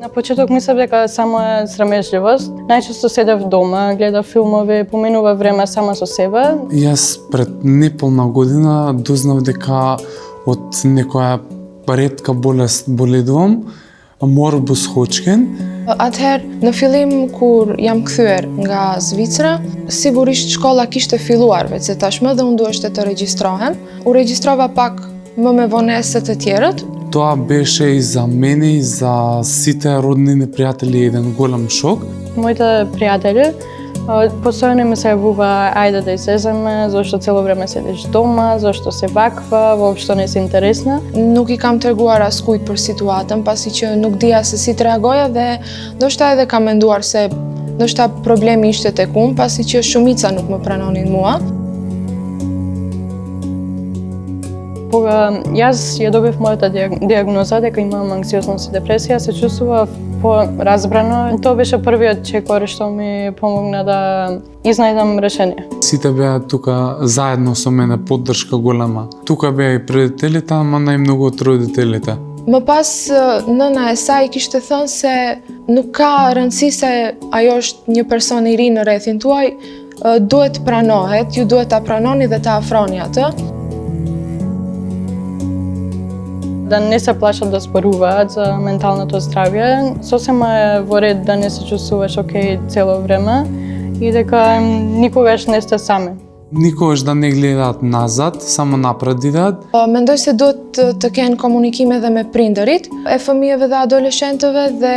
На почеток мислев дека само е срамежливост. Најчесто седев дома, гледав филмови, поминува време сама со себе. Јас пред неполна година дознав дека од некоја ретка болест боледувам, Morbus Hodgkin. Atëherë, në fillim kur jam kthyer nga Zvicra, sigurisht shkolla kishte filluar veç se tashmë dhe unë duheshte të regjistrohem. U regjistrova pak më me vonesë se të tjerët. Тоа беше и за мене и за сите роднини пријатели еден голем шок. Моите пријатели постојано ми се јавува ајде да излеземе, зашто цело време седиш дома, зашто се ваква, воопшто не си интересна. Nuk I kam treguar askujt për situatën, pasi që nuk dija se si të reagoja dhe ndoshta edhe kam menduar se ndoshta problemi ishte tek unë, pasi që shumica nuk më pranonin mua. Кога јас ја добив мојата диагноза дека имам анксиозност и депресија, се чувствував поразбрано. Тоа беше првиот чекор што ми помогна да изнајдам решение. Сите беа тука заедно со мене, поддршка голема. Тука беа и предителите, ама најмногу од родителите. Më pas, nëna e saj kishte thënë se nuk ka rëndësi se ajo është një person I ri në rrethin tuaj, duhet pranohet, ju duhet ta pranoni dhe ta afroni atë. Да не се плашат да зборуваат за менталното здравје, сосема е во ред да не се чувствуваш окей цело време и дека никогаш не сте сами. Никогаш да не гледаат назад, само напред идат. Mendoj se duhet të kenë komunikime dhe me prindërit e fëmijëve dhe adoleshentëve dhe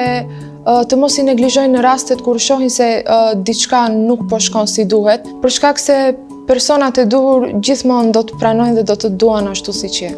të mos I neglizhojnë në rastet kur shohin se diçka nuk po shkon si duhet, për shkak se personat e duhur gjithmonë do të pranojnë dhe do të duan ashtu siç je.